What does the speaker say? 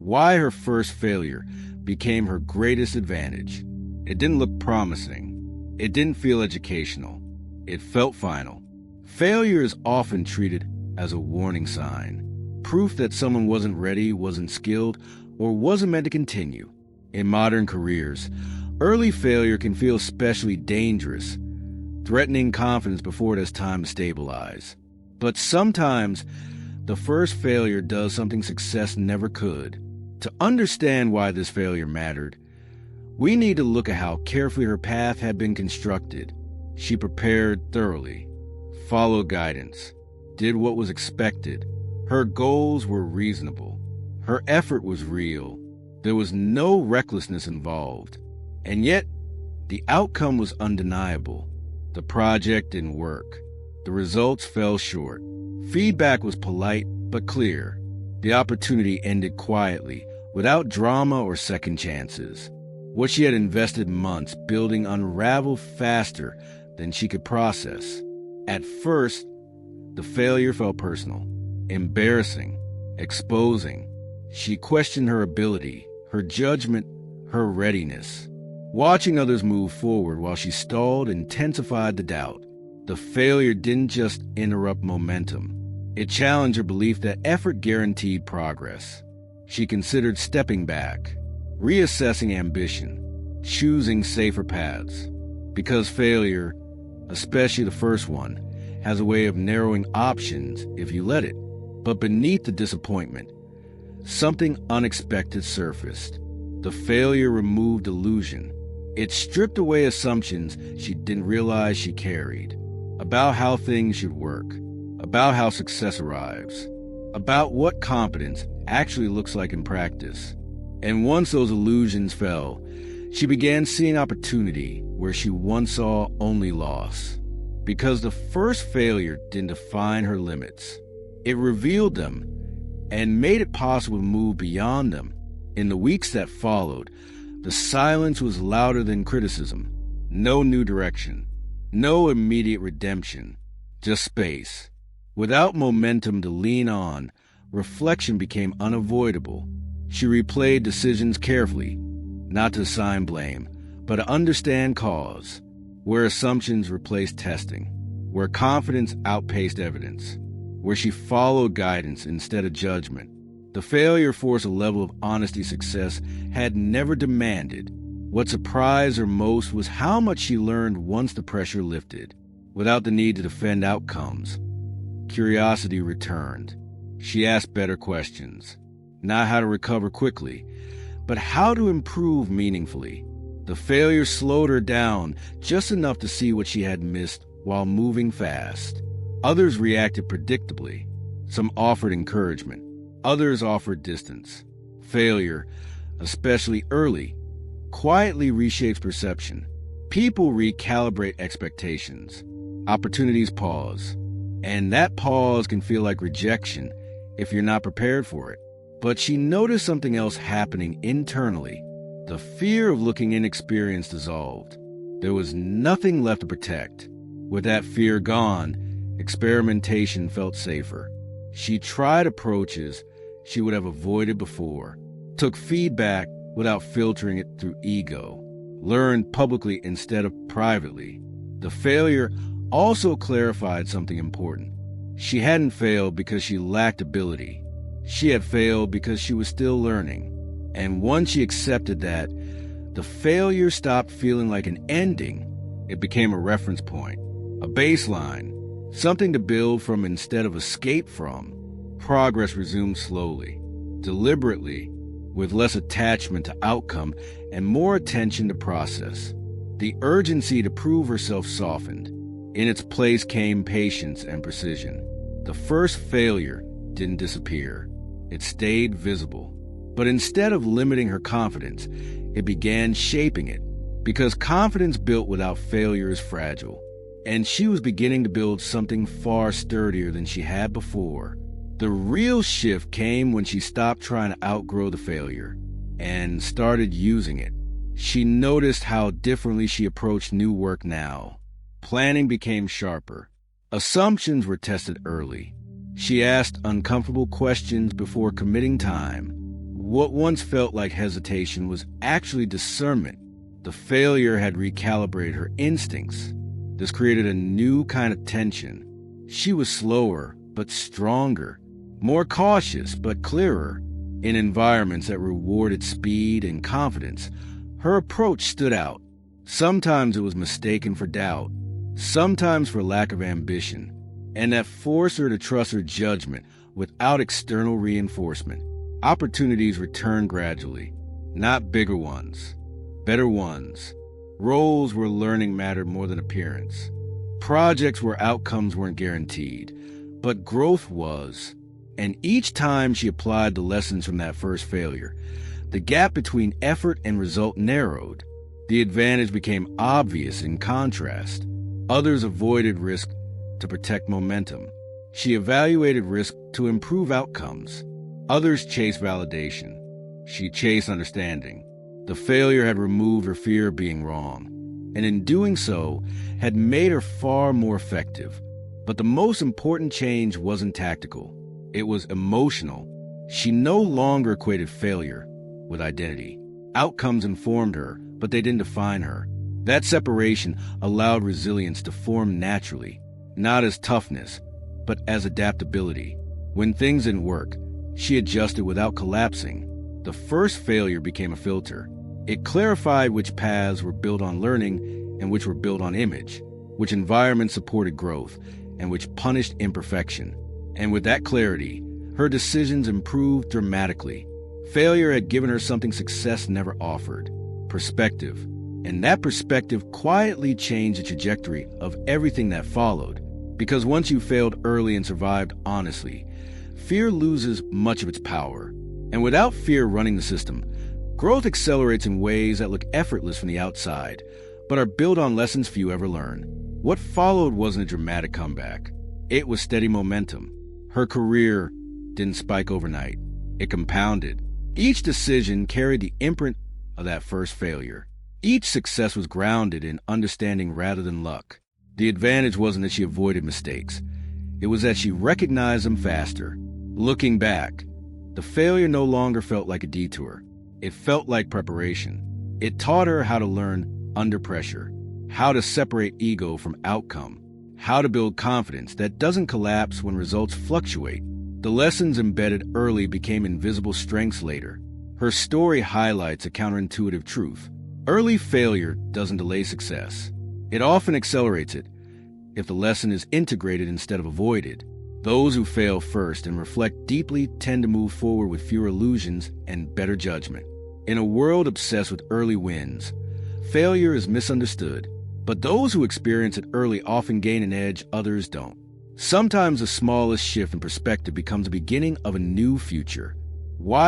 why her first failure became her greatest advantage. It didn't look promising. It didn't feel educational. It felt final. Failure is often treated as a warning sign, proof that someone wasn't ready, wasn't skilled, or wasn't meant to continue. In modern careers, early failure can feel especially dangerous, threatening confidence before it has time to stabilize. But sometimes, the first failure does something success never could. To understand why this failure mattered, we need to look at how carefully her path had been constructed. She prepared thoroughly, followed guidance, did what was expected. Her goals were reasonable. Her effort was real. There was no recklessness involved. And yet, the outcome was undeniable. The project didn't work. The results fell short. Feedback was polite but clear. The opportunity ended quietly, without drama or second chances. What she had invested months building unraveled faster than she could process. At first, the failure felt personal, embarrassing, exposing. She questioned her ability, her judgment, her readiness. Watching others move forward while she stalled intensified the doubt. The failure didn't just interrupt momentum. It challenged her belief that effort guaranteed progress. She considered stepping back, reassessing ambition, choosing safer paths. Because failure, especially the first one, has a way of narrowing options if you let it. But beneath the disappointment, something unexpected surfaced. The failure removed illusion. It stripped away assumptions she didn't realize she carried, about how things should work, about how success arrives, about what competence actually looks like in practice. And once those illusions fell, she began seeing opportunity where she once saw only loss. Because the first failure didn't define her limits. It revealed them and made it possible to move beyond them. In the weeks that followed, the silence was louder than criticism. No new direction, no immediate redemption, just space. Without momentum to lean on, reflection became unavoidable. She replayed decisions carefully, not to assign blame, but to understand cause, where assumptions replaced testing, where confidence outpaced evidence, where she followed guidance instead of judgment. The failure forced a level of honesty success had never demanded. What surprised her most was how much she learned once the pressure lifted. Without the need to defend outcomes, curiosity returned. She asked better questions. Not how to recover quickly, but how to improve meaningfully. The failure slowed her down just enough to see what she had missed while moving fast. Others reacted predictably. Some offered encouragement. Others offered distance. Failure, especially early, quietly reshapes perception. People recalibrate expectations. Opportunities pause. And that pause can feel like rejection if you're not prepared for it. But she noticed something else happening internally. The fear of looking inexperienced dissolved. There was nothing left to protect. With that fear gone, experimentation felt safer. She tried approaches she would have avoided before, took feedback without filtering it through ego, learned publicly instead of privately. The failure also clarified something important. She hadn't failed because she lacked ability. She had failed because she was still learning. And once she accepted that, the failure stopped feeling like an ending. It became a reference point, a baseline, something to build from instead of escape from. Progress resumed slowly, deliberately, with less attachment to outcome and more attention to process. The urgency to prove herself softened. In its place came patience and precision. The first failure didn't disappear. It stayed visible. But instead of limiting her confidence, it began shaping it. Because confidence built without failure is fragile. And she was beginning to build something far sturdier than she had before. The real shift came when she stopped trying to outgrow the failure and started using it. She noticed how differently she approached new work now. Planning became sharper. Assumptions were tested early. She asked uncomfortable questions before committing time. What once felt like hesitation was actually discernment. The failure had recalibrated her instincts. This created a new kind of tension. She was slower, but stronger, more cautious, but clearer. In environments that rewarded speed and confidence, her approach stood out. Sometimes it was mistaken for doubt, sometimes for lack of ambition, and that forced her to trust her judgment without external reinforcement. Opportunities returned gradually, not bigger ones, better ones. Roles where learning mattered more than appearance. Projects where outcomes weren't guaranteed, but growth was. And each time she applied the lessons from that first failure, the gap between effort and result narrowed. The advantage became obvious in contrast. Others avoided risk to protect momentum. She evaluated risk to improve outcomes. Others chased validation. She chased understanding. The failure had removed her fear of being wrong, and in doing so, had made her far more effective. But the most important change wasn't tactical. It was emotional. She no longer equated failure with identity. Outcomes informed her, but they didn't define her. That separation allowed resilience to form naturally, not as toughness, but as adaptability. When things didn't work, she adjusted without collapsing. The first failure became a filter. It clarified which paths were built on learning and which were built on image, which environments supported growth and which punished imperfection. And with that clarity, her decisions improved dramatically. Failure had given her something success never offered: perspective. And that perspective quietly changed the trajectory of everything that followed. Because once you failed early and survived honestly, fear loses much of its power. And without fear running the system, growth accelerates in ways that look effortless from the outside, but are built on lessons few ever learn. What followed wasn't a dramatic comeback. It was steady momentum. Her career didn't spike overnight. It compounded. Each decision carried the imprint of that first failure. Each success was grounded in understanding rather than luck. The advantage wasn't that she avoided mistakes. It was that she recognized them faster. Looking back, the failure no longer felt like a detour. It felt like preparation. It taught her how to learn under pressure, how to separate ego from outcome, how to build confidence that doesn't collapse when results fluctuate. The lessons embedded early became invisible strengths later. Her story highlights a counterintuitive truth. Early failure doesn't delay success. It often accelerates it if the lesson is integrated instead of avoided. Those who fail first and reflect deeply tend to move forward with fewer illusions and better judgment. In a world obsessed with early wins, failure is misunderstood. But those who experience it early often gain an edge others don't. Sometimes the smallest shift in perspective becomes the beginning of a new future. Why